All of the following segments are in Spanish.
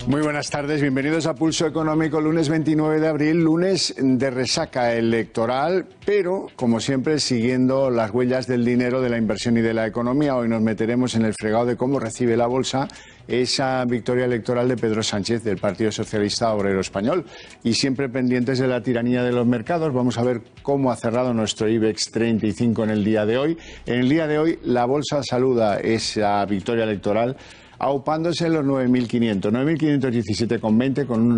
Muy buenas tardes, bienvenidos a Pulso Económico, lunes 29 de abril, lunes de resaca electoral, pero, como siempre, siguiendo las huellas del dinero, de la inversión y de la economía. Hoy nos meteremos en el fregado de cómo recibe la bolsa esa victoria electoral de Pedro Sánchez del Partido Socialista Obrero Español. Y siempre pendientes de la tiranía de los mercados, vamos a ver cómo ha cerrado nuestro IBEX 35 en el día de hoy. En el día de hoy, la bolsa saluda esa victoria electoral aupándose en los 9.500, 9.517,20 con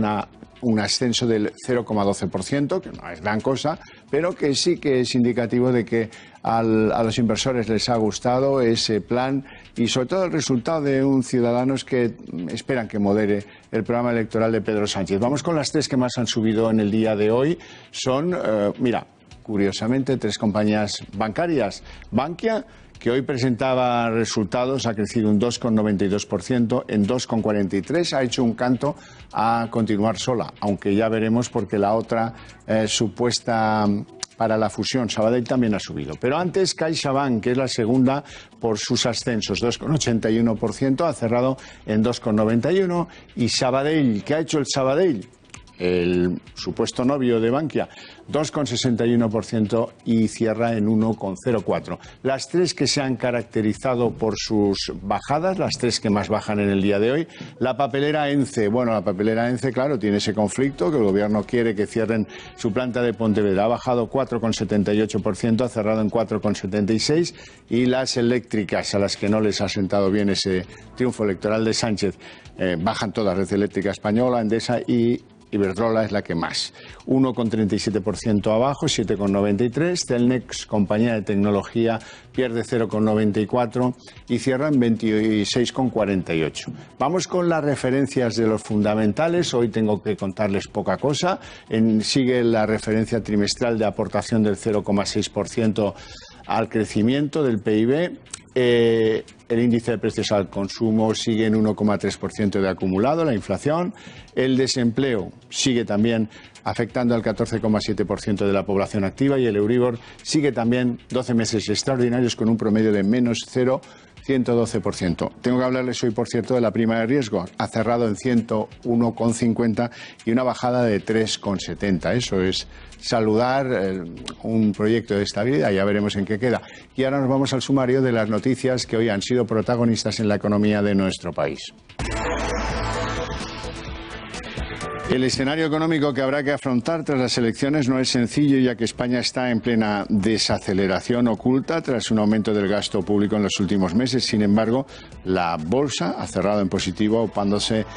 un ascenso del 0,12%, que no es gran cosa, pero que sí que es indicativo de que a los inversores les ha gustado ese plan y sobre todo el resultado de un Ciudadanos que esperan que modere el programa electoral de Pedro Sánchez. Vamos con las tres que más han subido en el día de hoy. Son, curiosamente, tres compañías bancarias. Bankia, que hoy presentaba resultados, ha crecido un 2,92%, en 2,43%, ha hecho un canto a continuar sola, aunque ya veremos porque la otra supuesta para la fusión, Sabadell, también ha subido. Pero antes, CaixaBank, que es la segunda por sus ascensos, 2,81%, ha cerrado en 2,91%, y Sabadell, ¿qué ha hecho el Sabadell? El supuesto novio de Bankia, 2,61% y cierra en 1,04%. Las tres que se han caracterizado por sus bajadas, las tres que más bajan en el día de hoy. La papelera ENCE, la papelera ENCE, claro, tiene ese conflicto, que el gobierno quiere que cierren su planta de Pontevedra. Ha bajado 4,78%, ha cerrado en 4,76%. Y las eléctricas, a las que no les ha sentado bien ese triunfo electoral de Sánchez, bajan todas, Red Eléctrica Española, Endesa y Iberdrola es la que más. 1,37% abajo, 7,93%. Celnex, compañía de tecnología, pierde 0,94% y cierra en 26,48%. Vamos con las referencias de los fundamentales. Hoy tengo que contarles poca cosa. Sigue la referencia trimestral de aportación del 0,6% al crecimiento del PIB. El índice de precios al consumo sigue en 1,3% de acumulado, la inflación. El desempleo sigue también afectando al 14,7% de la población activa y el Euribor sigue también 12 meses extraordinarios con un promedio de menos 0,112%. Tengo que hablarles hoy, por cierto, de la prima de riesgo. Ha cerrado en 101,50 y una bajada de 3,70. Eso es saludar un proyecto de estabilidad. Ya veremos en qué queda. Y ahora nos vamos al sumario de las noticias que hoy han sido protagonistas en la economía de nuestro país. El escenario económico que habrá que afrontar tras las elecciones no es sencillo, ya que España está en plena desaceleración oculta tras un aumento del gasto público en los últimos meses. Sin embargo, la bolsa ha cerrado en positivo, aupándose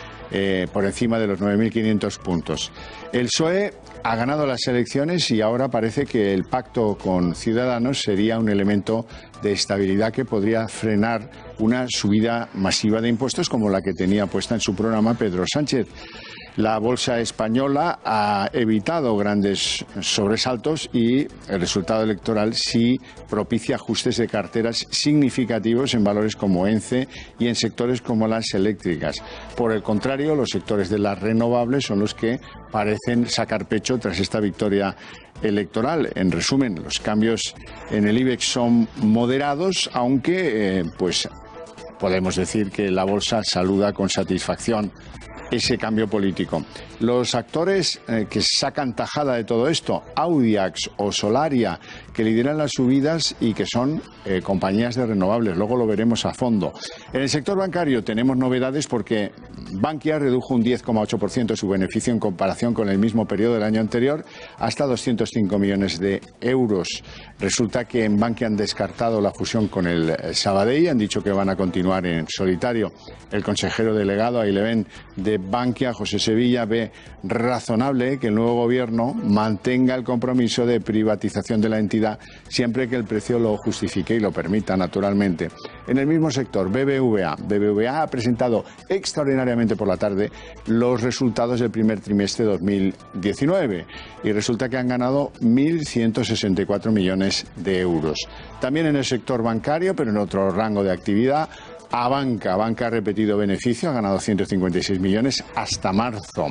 por encima de los 9.500 puntos. El PSOE ha ganado las elecciones y ahora parece que el pacto con Ciudadanos sería un elemento de estabilidad que podría frenar una subida masiva de impuestos como la que tenía puesta en su programa Pedro Sánchez. La bolsa española ha evitado grandes sobresaltos y el resultado electoral sí propicia ajustes de carteras significativos en valores como ENCE y en sectores como las eléctricas. Por el contrario, los sectores de las renovables son los que parecen sacar pecho tras esta victoria electoral. En resumen, los cambios en el IBEX son moderados, aunque podemos decir que la bolsa saluda con satisfacción ese cambio político. Los actores que sacan tajada de todo esto, Audiax o Solaria, que lideran las subidas y que son compañías de renovables. Luego lo veremos a fondo. En el sector bancario tenemos novedades porque Bankia redujo un 10,8% su beneficio en comparación con el mismo periodo del año anterior, hasta 205 millones de euros. Resulta que en Bankia han descartado la fusión con el Sabadell, han dicho que van a continuar en solitario. El consejero delegado, ahí le ven, de Bankia, José Sevilla, ve razonable que el nuevo gobierno mantenga el compromiso de privatización de la entidad siempre que el precio lo justifique y lo permita, naturalmente. En el mismo sector, BBVA ha presentado extraordinariamente por la tarde los resultados del primer trimestre de 2019 y resulta que han ganado 1.164 millones de euros. También en el sector bancario, pero en otro rango de actividad, Abanca ha repetido beneficio, ha ganado 156 millones hasta marzo.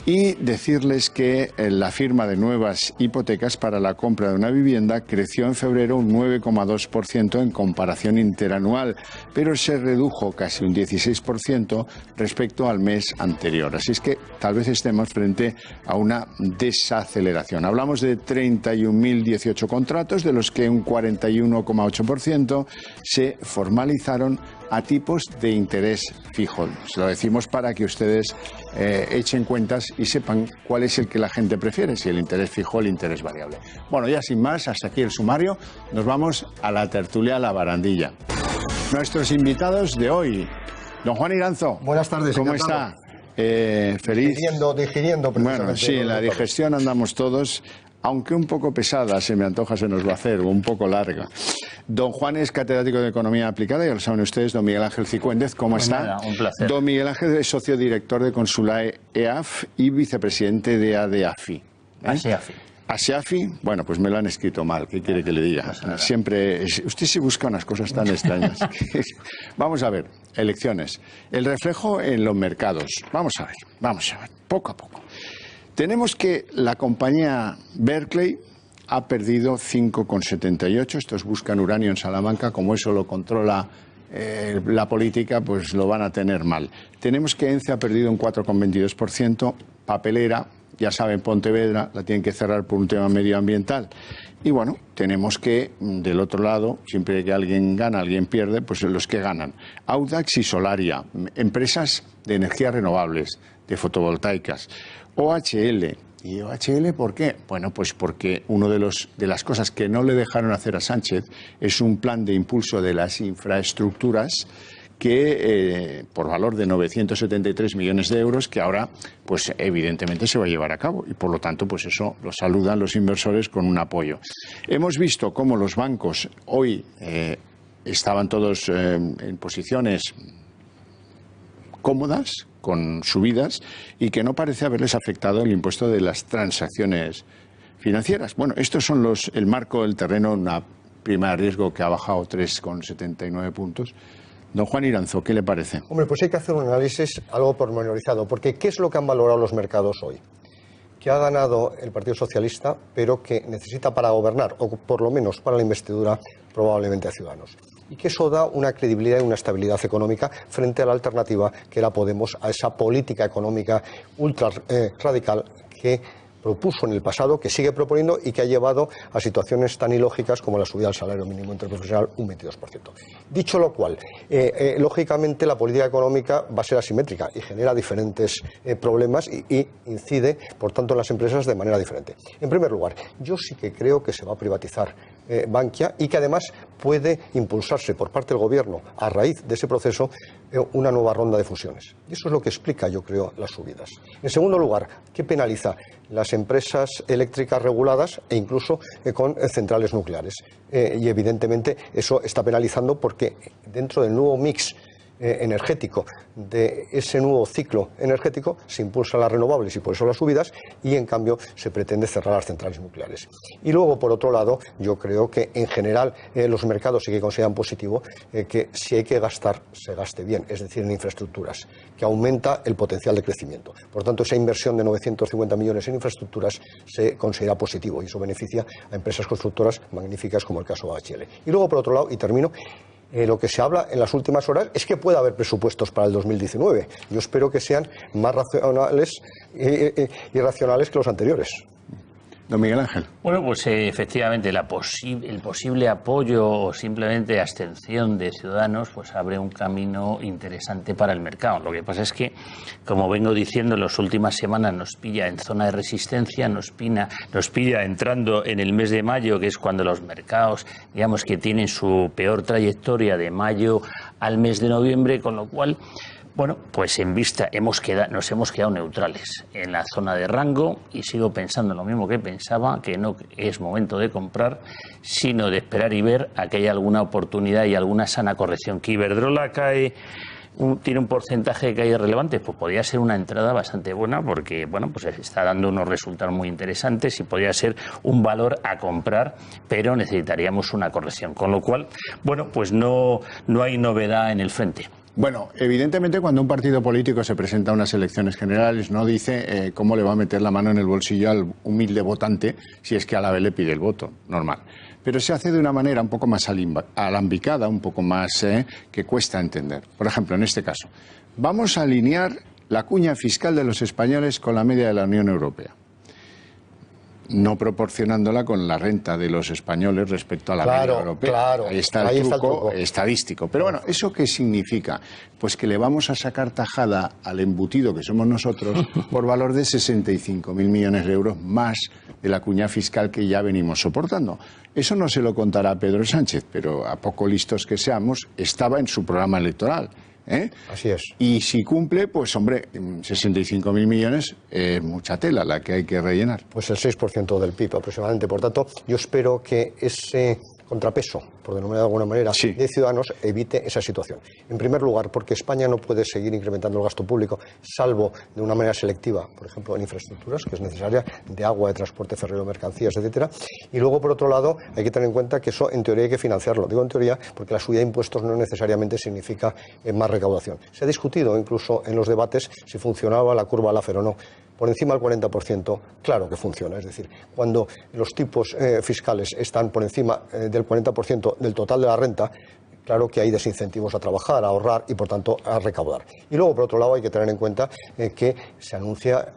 Y decirles que la firma de nuevas hipotecas para la compra de una vivienda creció en febrero un 9,2% en comparación interanual, pero se redujo casi un 16% respecto al mes anterior. Así es que tal vez estemos frente a una desaceleración. Hablamos de 31.018 contratos, de los que un 41,8% se formalizaron a tipos de interés fijo. Se lo decimos para que ustedes echen cuentas y sepan cuál es el que la gente prefiere, si el interés fijo o el interés variable. Bueno, ya sin más, hasta aquí el sumario. Nos vamos a la tertulia, a la barandilla. Nuestros invitados de hoy, don Juan Iranzo. Buenas tardes. ¿Cómo está? Feliz. Digiriendo bueno, sí, en la digestión andamos todos, aunque un poco pesada, se me antoja, se nos va a hacer, un poco larga. Don Juan es catedrático de Economía Aplicada, ya lo saben ustedes. Don Miguel Ángel Cicuéndez, ¿cómo está? Nada, un placer. Don Miguel Ángel es socio director de Consulae EAF y vicepresidente de ADEAFI. ASEAFI, bueno, pues me lo han escrito mal, ¿qué quiere que le diga? Siempre, usted se busca unas cosas tan extrañas. Vamos a ver, elecciones. El reflejo en los mercados. Vamos a ver, poco a poco. Tenemos que la compañía Berkeley ha perdido 5,78. Estos buscan uranio en Salamanca, como eso lo controla la política, pues lo van a tener mal. Tenemos que ENCE ha perdido un 4,22%, papelera. Ya saben, Pontevedra la tienen que cerrar por un tema medioambiental. Y bueno, tenemos que, del otro lado, siempre que alguien gana, alguien pierde, pues los que ganan. Audax y Solaria, empresas de energías renovables, de fotovoltaicas. OHL. ¿Y OHL por qué? Bueno, pues porque una de las cosas que no le dejaron hacer a Sánchez es un plan de impulso de las infraestructuras que por valor de 973 millones de euros, que ahora pues evidentemente se va a llevar a cabo, y por lo tanto pues eso lo saludan los inversores con un apoyo. Hemos visto cómo los bancos hoy estaban todos en posiciones cómodas, con subidas, y que no parece haberles afectado el impuesto de las transacciones financieras. Bueno, estos son el marco del terreno, una prima de riesgo que ha bajado 3,79 puntos. Don Juan Iranzo, ¿qué le parece? Hombre, pues hay que hacer un análisis algo pormenorizado, porque ¿qué es lo que han valorado los mercados hoy? Que ha ganado el Partido Socialista, pero que necesita para gobernar, o por lo menos para la investidura, probablemente a Ciudadanos. Y que eso da una credibilidad y una estabilidad económica frente a la alternativa que era Podemos, a esa política económica ultra radical que propuso en el pasado, que sigue proponiendo y que ha llevado a situaciones tan ilógicas como la subida del salario mínimo interprofesional un 22%. Dicho lo cual, lógicamente la política económica va a ser asimétrica y genera diferentes problemas y incide, por tanto, en las empresas de manera diferente. En primer lugar, yo sí que creo que se va a privatizar Bankia y que además puede impulsarse por parte del Gobierno, a raíz de ese proceso, una nueva ronda de fusiones. Y eso es lo que explica, yo creo, las subidas. En segundo lugar, ¿qué penaliza? Las empresas eléctricas reguladas e incluso con centrales nucleares. Y evidentemente eso está penalizando porque dentro del nuevo mix energético, de ese nuevo ciclo energético, se impulsan las renovables y por eso las subidas, y en cambio se pretende cerrar las centrales nucleares. Y luego, por otro lado, yo creo que en general los mercados sí que consideran positivo que si hay que gastar, se gaste bien, es decir, en infraestructuras, que aumenta el potencial de crecimiento. Por tanto, esa inversión de 950 millones en infraestructuras se considera positivo y eso beneficia a empresas constructoras magníficas como el caso de OHL. Y luego, por otro lado, y termino, lo que se habla en las últimas horas es que puede haber presupuestos para el 2019. Yo espero que sean más racionales y racionales que los anteriores. Don Miguel Ángel. Bueno, pues efectivamente el posible apoyo o simplemente abstención de Ciudadanos pues abre un camino interesante para el mercado. Lo que pasa es que, como vengo diciendo, en las últimas semanas nos pilla en zona de resistencia, nos pilla entrando en el mes de mayo, que es cuando los mercados, digamos, que tienen su peor trayectoria de mayo al mes de noviembre, con lo cual, bueno, pues en vista nos hemos quedado neutrales en la zona de rango y sigo pensando lo mismo que pensaba, que no es momento de comprar, sino de esperar y ver a que haya alguna oportunidad y alguna sana corrección. Que Iberdrola tiene un porcentaje de caída relevante, pues podría ser una entrada bastante buena porque, bueno, pues está dando unos resultados muy interesantes y podría ser un valor a comprar, pero necesitaríamos una corrección. Con lo cual, bueno, pues no hay novedad en el frente. Bueno, evidentemente cuando un partido político se presenta a unas elecciones generales no dice cómo le va a meter la mano en el bolsillo al humilde votante si es que a la vez le pide el voto, normal. Pero se hace de una manera un poco más alambicada, un poco más que cuesta entender. Por ejemplo, en este caso, vamos a alinear la cuña fiscal de los españoles con la media de la Unión Europea, no proporcionándola con la renta de los españoles respecto a la media europea. Claro, ahí está el truco estadístico. Pero bueno, ¿eso qué significa? Pues que le vamos a sacar tajada al embutido que somos nosotros por valor de 65.000 millones de euros más de la cuña fiscal que ya venimos soportando. Eso no se lo contará Pedro Sánchez, pero a poco listos que seamos, estaba en su programa electoral. Así es. Y si cumple, pues hombre, 65.000 millones es mucha tela la que hay que rellenar. Pues el 6% del PIB aproximadamente. Por tanto, yo espero que ese contrapeso, por denominar de alguna manera, sí, de Ciudadanos evite esa situación. En primer lugar, porque España no puede seguir incrementando el gasto público, salvo de una manera selectiva, por ejemplo, en infraestructuras, que es necesaria, de agua, de transporte ferroviario, mercancías, etcétera. Y luego, por otro lado, hay que tener en cuenta que eso, en teoría, hay que financiarlo. Digo en teoría porque la subida de impuestos no necesariamente significa más recaudación. Se ha discutido incluso en los debates si funcionaba la curva Laffer o no. Por encima del 40%, claro que funciona. Es decir, cuando los tipos fiscales están por encima del 40% del total de la renta, claro que hay desincentivos a trabajar, a ahorrar y, por tanto, a recaudar. Y luego, por otro lado, hay que tener en cuenta que se anunciaba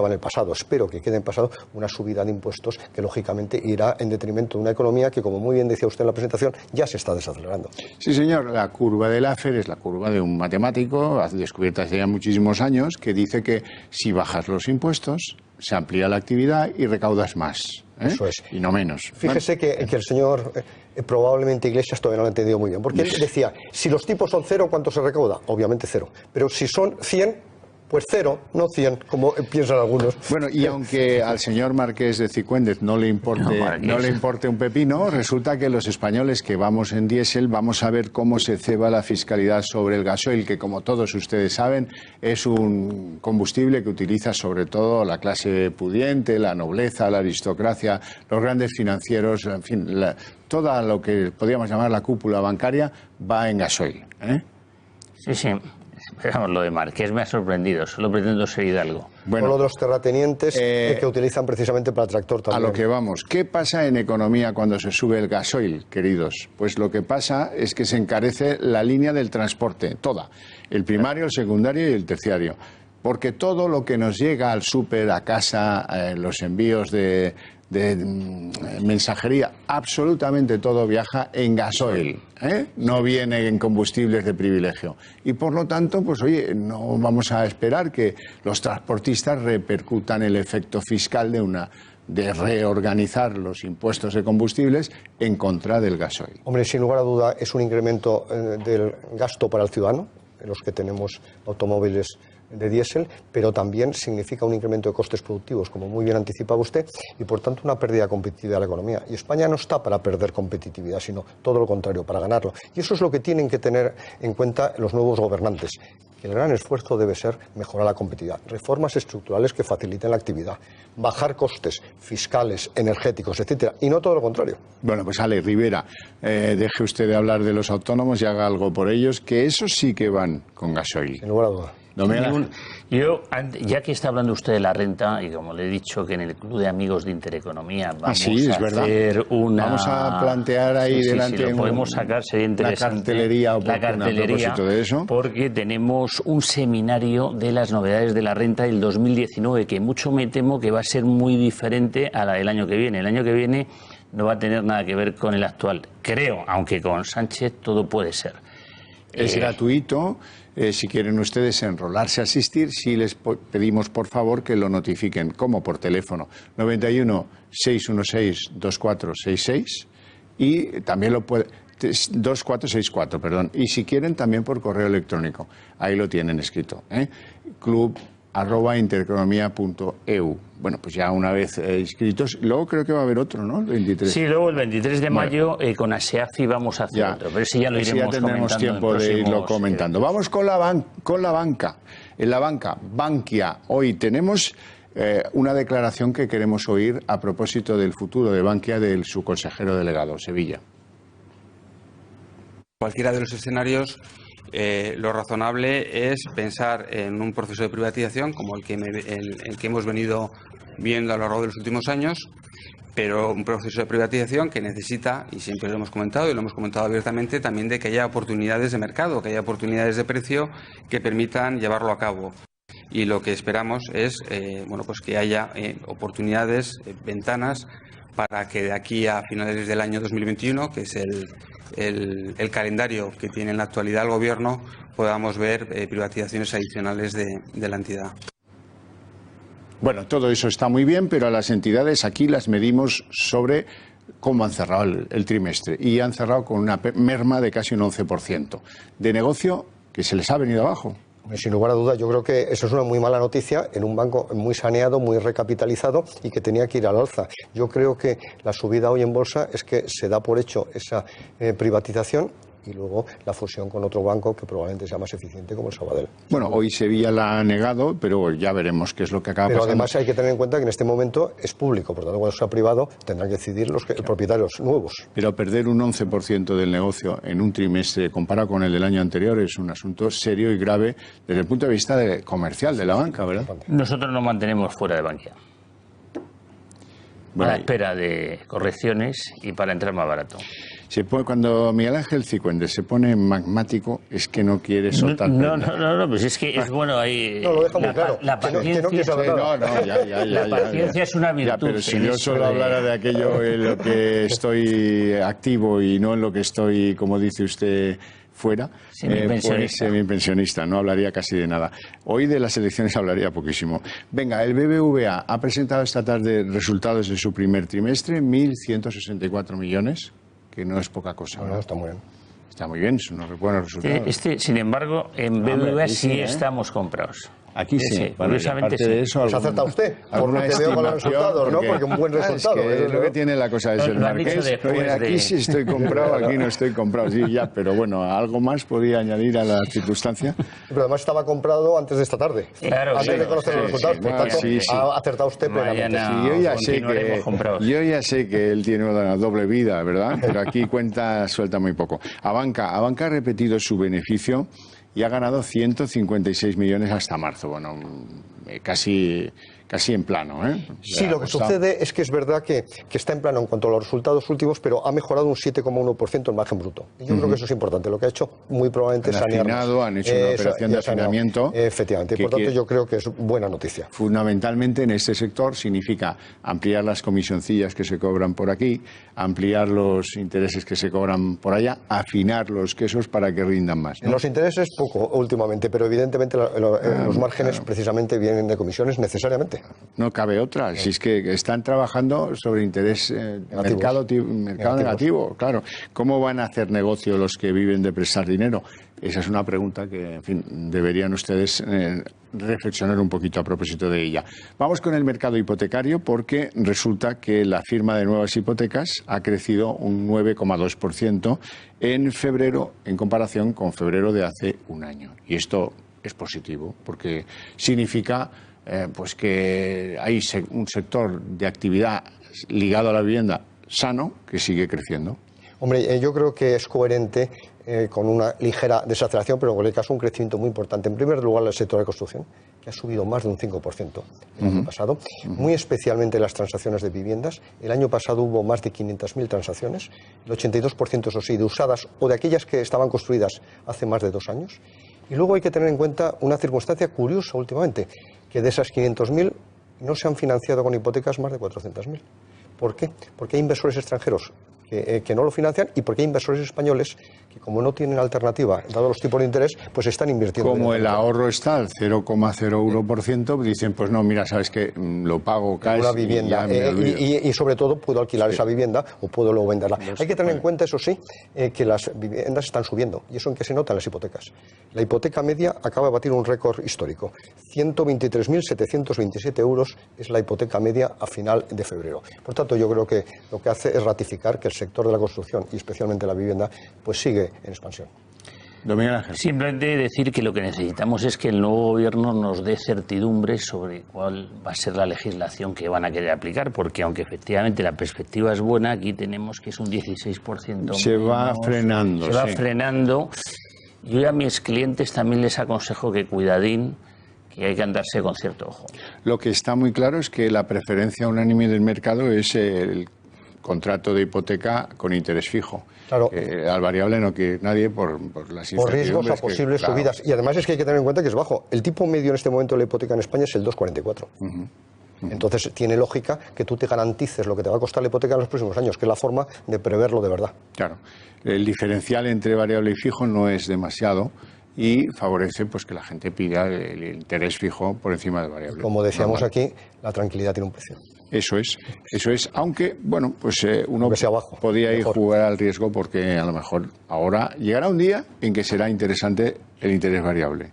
en el pasado, espero que quede en pasado, una subida de impuestos que, lógicamente, irá en detrimento de una economía que, como muy bien decía usted en la presentación, ya se está desacelerando. Sí, señor. La curva de Laffer es la curva de un matemático, descubierta hace ya muchísimos años, que dice que si bajas los impuestos, se amplía la actividad y recaudas más. Eso es. Y no menos. Fíjese que el señor, probablemente Iglesias, todavía no lo ha entendido muy bien. Porque él decía, si los tipos son 0, ¿cuánto se recauda? Obviamente 0. Pero si son 100, pues 0, no 100, como piensan algunos. Bueno, y aunque al señor Marqués de Cicuéndez no le importe un pepino, resulta que los españoles que vamos en diésel vamos a ver cómo se ceba la fiscalidad sobre el gasoil, que como todos ustedes saben es un combustible que utiliza sobre todo la clase pudiente, la nobleza, la aristocracia, los grandes financieros, en fin, toda lo que podríamos llamar la cúpula bancaria va en gasoil. Sí, sí. Pero lo de Marqués me ha sorprendido, solo pretendo ser Hidalgo. Bueno, o lo de los terratenientes que utilizan precisamente para el tractor también. A lo que vamos. ¿Qué pasa en economía cuando se sube el gasoil, queridos? Pues lo que pasa es que se encarece la línea del transporte, toda. El primario, el secundario y el terciario. Porque todo lo que nos llega al súper, a casa, los envíos de mensajería, absolutamente todo viaja en gasoil, no viene en combustibles de privilegio. Y por lo tanto, pues oye, no vamos a esperar que los transportistas repercutan el efecto fiscal de reorganizar los impuestos de combustibles en contra del gasoil. Hombre, sin lugar a duda es un incremento del gasto para el ciudadano, en los que tenemos automóviles de diésel, pero también significa un incremento de costes productivos, como muy bien anticipaba usted, y por tanto una pérdida de competitividad de la economía. Y España no está para perder competitividad, sino todo lo contrario, para ganarlo. Y eso es lo que tienen que tener en cuenta los nuevos gobernantes, que el gran esfuerzo debe ser mejorar la competitividad, reformas estructurales que faciliten la actividad, bajar costes fiscales, energéticos, etcétera, y no todo lo contrario. Bueno, pues Ale Rivera, deje usted de hablar de los autónomos y haga algo por ellos, que esos sí que van con gasoil. Sin lugar a duda. Yo, ya que está hablando usted de la renta, y como le he dicho que en el Club de Amigos de Intereconomía vamos a hacer una... Vamos a plantear ahí delante... Sí, lo podemos sacar, sería interesante. La cartelería de eso. Porque tenemos un seminario de las novedades de la renta del 2019, que mucho me temo que va a ser muy diferente a la del año que viene. El año que viene no va a tener nada que ver con el actual. Creo, aunque con Sánchez todo puede ser. Es gratuito. Si quieren ustedes enrolarse a asistir, sí les pedimos por favor que lo notifiquen. ¿Cómo? Por teléfono. 91 616 2466 y también lo puede... 2464, perdón. Y si quieren también por correo electrónico. Ahí lo tienen escrito. club@intereconomia.eu. Bueno, pues ya una vez inscritos, luego creo que va a haber otro, ¿no? El 23. Sí, luego el 23 de mayo con ASEAFI vamos a hacer otro, pero ese ya lo iremos ya tendremos tiempo de irlo comentando. Vamos con la banca. En la banca, Bankia, hoy tenemos una declaración que queremos oír a propósito del futuro de Bankia de su consejero delegado, Sevilla. Cualquiera de los escenarios lo razonable es pensar en un proceso de privatización como el que hemos venido viendo a lo largo de los últimos años, pero un proceso de privatización que necesita, y siempre lo hemos comentado y lo hemos comentado abiertamente, también de que haya oportunidades de mercado, que haya oportunidades de precio que permitan llevarlo a cabo. Y lo que esperamos es pues que haya oportunidades, ventanas, para que de aquí a finales del año 2021, que es el calendario que tiene en la actualidad el Gobierno, podamos ver privatizaciones adicionales de la entidad. Bueno, todo eso está muy bien, pero a las entidades aquí las medimos sobre cómo han cerrado el trimestre. Y han cerrado con una merma de casi un 11% de negocio que se les ha venido abajo. Sin lugar a dudas, yo creo que eso es una muy mala noticia en un banco muy saneado, muy recapitalizado y que tenía que ir al alza. Yo creo que la subida hoy en bolsa es que se da por hecho esa privatización y luego la fusión con otro banco que probablemente sea más eficiente como el Sabadell. Bueno, hoy Sevilla la ha negado, pero ya veremos qué es lo que acaba pasando. Pero además hay que tener en cuenta que en este momento es público, por tanto cuando sea privado tendrán que decidir los propietarios nuevos. Pero perder un 11% del negocio en un trimestre comparado con el del año anterior es un asunto serio y grave desde el punto de vista comercial de la banca, ¿verdad? Nosotros nos mantenemos fuera de Bankia. Bueno, a la espera de correcciones y para entrar más barato. Cuando Miguel Ángel Cicuendes se pone magmático es que no quiere soltar. No, pues es que es bueno ahí. No, lo deja muy claro. La paciencia. La paciencia es una virtud. Ya, pero si yo solo hablara de aquello en lo que estoy activo y no en lo que estoy, como dice usted, fuera, pues semipensionista, no hablaría casi de nada. Hoy de las elecciones hablaría poquísimo. Venga, el BBVA ha presentado esta tarde resultados de su primer trimestre, 1.164 millones, que no es poca cosa. No, está muy bien. Está muy bien, son unos buenos resultados. Sin embargo, en BBVA sí estamos comprados. Aquí sí. Curiosamente sí. De eso, ¿Se ha acertado usted? Por lo que veo con los resultados, ¿no? Porque un buen resultado. Es lo que tiene la cosa de ser marqués. Aquí sí estoy comprado, aquí no estoy comprado. Sí, ya, pero bueno, algo más podía añadir a la circunstancia. Pero además estaba comprado antes de esta tarde. Claro, antes de conocer los resultados. Por tanto, ha acertado usted plenamente. Yo ya sé que él tiene una doble vida, ¿verdad? Pero aquí suelta muy poco. Abanca ha repetido su beneficio y ha ganado 156 millones hasta marzo. Bueno, casi en plano, ¿eh? Sí, lo que sucede es que es verdad que está en plano en cuanto a los resultados últimos, pero ha mejorado un 7,1% el margen bruto. Y yo creo que eso es importante. Lo que ha hecho muy probablemente es sanear. Han hecho una operación de afinamiento. Efectivamente. Por tanto, yo creo que es buena noticia. Fundamentalmente en este sector significa ampliar las comisioncillas que se cobran por aquí, ampliar los intereses que se cobran por allá, afinar los quesos para que rindan más, ¿no? En los intereses poco últimamente, pero evidentemente los márgenes precisamente vienen de comisiones necesariamente. No cabe otra. Si es que están trabajando sobre interés mercado negativo, claro. ¿Cómo van a hacer negocio los que viven de prestar dinero? Esa es una pregunta que, en fin, deberían ustedes reflexionar un poquito a propósito de ella. Vamos con el mercado hipotecario porque resulta que la firma de nuevas hipotecas ha crecido un 9,2% en febrero en comparación con febrero de hace un año. Y esto es positivo porque significa pues que hay un sector de actividad ligado a la vivienda sano que sigue creciendo. Hombre, yo creo que es coherente con una ligera desaceleración, pero en cualquier caso un crecimiento muy importante. En primer lugar, el sector de construcción, que ha subido más de un 5% el año pasado, muy especialmente las transacciones de viviendas. El año pasado hubo más de 500.000 transacciones, el 82% eso sí, de usadas o de aquellas que estaban construidas hace más de 2 años. Y luego hay que tener en cuenta una circunstancia curiosa últimamente, que de esas 500.000 no se han financiado con hipotecas más de 400.000. ¿Por qué? Porque hay inversores extranjeros que no lo financian y porque hay inversores españoles que, como no tienen alternativa, dado los tipos de interés, pues están invirtiendo. Como el ahorro está al 0,01%, dicen, pues no, mira, sabes que lo pago cash. Una vivienda. Y sobre todo puedo alquilar esa vivienda o puedo luego venderla. Hay que tener en cuenta, eso sí, que las viviendas están subiendo. ¿Y eso en qué se nota en las hipotecas? La hipoteca media acaba de batir un récord histórico. 123.727 euros es la hipoteca media a final de febrero. Por tanto, yo creo que lo que hace es ratificar que el sector de la construcción y especialmente la vivienda pues sigue en expansión. Simplemente decir que lo que necesitamos es que el nuevo gobierno nos dé certidumbre sobre cuál va a ser la legislación que van a querer aplicar, porque aunque efectivamente la perspectiva es buena, aquí tenemos que es un 16%. Se va frenando. Se va frenando. Yo a mis clientes también les aconsejo que cuidadín, que hay que andarse con cierto ojo. Lo que está muy claro es que la preferencia unánime del mercado es el contrato de hipoteca con interés fijo. Claro. Al variable no quiere nadie por las Por riesgos a incertidumbres posibles claro. subidas. Y además es que hay que tener en cuenta que es bajo. El tipo medio en este momento de la hipoteca en España es el 2,44. Entonces tiene lógica que tú te garantices lo que te va a costar la hipoteca en los próximos años, que es la forma de preverlo de verdad. Claro. El diferencial entre variable y fijo no es demasiado y favorece pues que la gente pida el interés fijo por encima del variable. Como decíamos Normal. aquí, la tranquilidad tiene un precio. Eso es, aunque, bueno, pues uno Aunque sea bajo, podría ir mejor. jugar al riesgo porque a lo mejor ahora llegará un día en que será interesante el interés variable.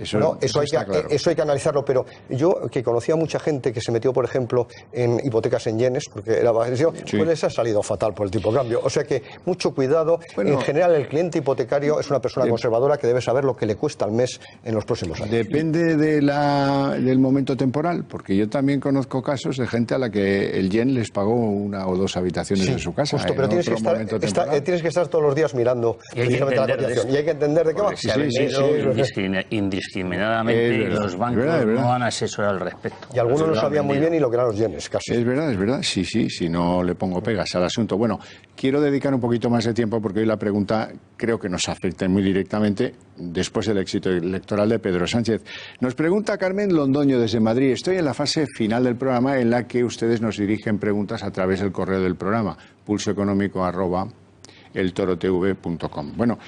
Eso está claro. Eso hay que analizarlo, pero yo que conocía a mucha gente que se metió, por ejemplo, en hipotecas en yenes, porque era bajísimo, Sí. pues les ha salido fatal por el tipo de cambio. O sea que mucho cuidado. Bueno, en general, el cliente hipotecario es una persona conservadora que debe saber lo que le cuesta al mes en los próximos años. Depende del momento temporal, porque yo también conozco casos de gente a la que el yen les pagó 1 o 2 habitaciones Sí, en su casa. justo, en pero tienes que, otro momento temporal. tienes que estar todos los días mirando Y hay que precisamente la entender de cotización. esto. Y hay que entender de qué va. Porque se ha vendido indiscriminadamente Es verdad, los bancos es verdad. no han asesorado al respecto. Y algunos Lo no han sabían muy vendido. bien y lo que eran los yenes, casi. Es verdad, sí, no le pongo pegas al asunto. Bueno, quiero dedicar un poquito más de tiempo porque hoy la pregunta creo que nos afecta muy directamente después del éxito electoral de Pedro Sánchez. Nos pregunta Carmen Londoño desde Madrid. Estoy en la fase final del programa en la que ustedes nos dirigen preguntas a través del correo del programa, pulsoeconómico@eltorotv.com. Bueno,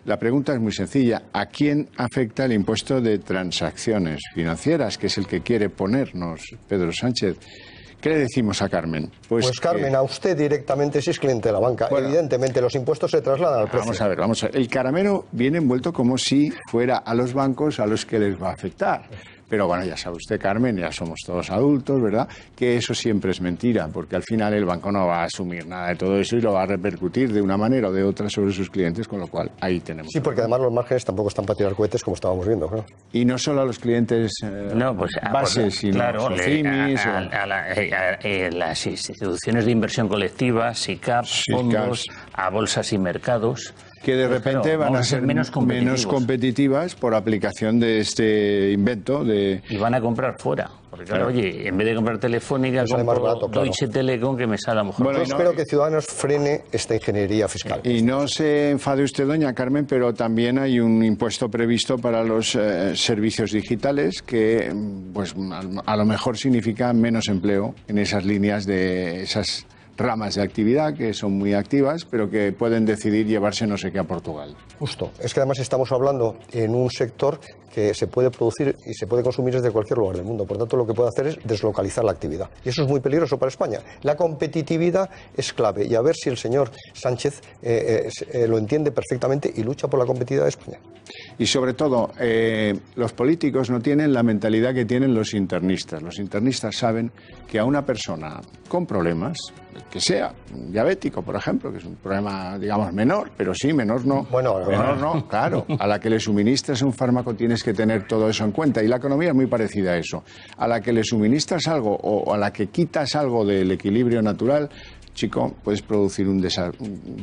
la pregunta es muy sencilla. ¿A quién afecta el impuesto de transacciones financieras, que es el que quiere ponernos Pedro Sánchez? ¿Qué le decimos a Carmen? Pues Carmen, a usted directamente si es cliente de la banca. Bueno, evidentemente los impuestos se trasladan al precio. Vamos a ver. El caramelo viene envuelto como si fuera a los bancos a los que les va a afectar. Pero bueno, ya sabe usted, Carmen, ya somos todos adultos, ¿verdad? Que eso siempre es mentira, porque al final el banco no va a asumir nada de todo eso y lo va a repercutir de una manera o de otra sobre sus clientes, con lo cual ahí tenemos. Sí, porque además los márgenes tampoco están para tirar cohetes como estábamos viendo, claro. Y no solo a los clientes bases, sino claro, SOCIMIs las instituciones de inversión colectiva, SICAP, fondos, a bolsas y mercados. que de Pues repente claro, van a vamos ser menos competitivas por aplicación de este invento de... Y van a comprar fuera. Porque claro, oye, en vez de comprar Telefónica, Sale más compro barato, claro. Deutsche Telekom, que me sale a lo mejor. Bueno, Yo y no- espero que Ciudadanos frene esta ingeniería fiscal. Y no se enfade usted, doña Carmen, pero también hay un impuesto previsto para los servicios digitales que, pues, a lo mejor significa menos empleo en esas líneas de esas ramas de actividad que son muy activas, pero que pueden decidir llevarse no sé qué a Portugal. Justo. Es que además estamos hablando en un sector que se puede producir y se puede consumir desde cualquier lugar del mundo. Por tanto, lo que puede hacer es deslocalizar la actividad. Y eso es muy peligroso para España. La competitividad es clave. Y a ver si el señor Sánchez lo entiende perfectamente y lucha por la competitividad de España. Y sobre todo, los políticos no tienen la mentalidad que tienen los internistas. Los internistas saben que a una persona con problemas, que sea diabético, por ejemplo, que es un problema, digamos, menor, pero sí, menor no. Bueno, menor no, claro. A la que le suministras un fármaco tienes que tener todo eso en cuenta. Y la economía es muy parecida a eso. A la que le suministras algo o a la que quitas algo del equilibrio natural, chico, puedes producir un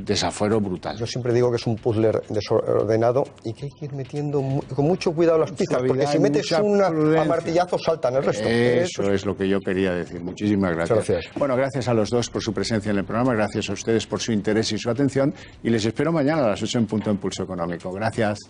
desafuero brutal. Yo siempre digo que es un puzzle desordenado y que hay que ir metiendo con mucho cuidado las piezas, porque si metes una a martillazo saltan el resto. Eso es lo que yo quería decir. Muchísimas gracias. Muchas gracias. Bueno, gracias a los dos por su presencia en el programa, gracias a ustedes por su interés y su atención y les espero mañana a las 8 en punto en Pulso Económico. Gracias.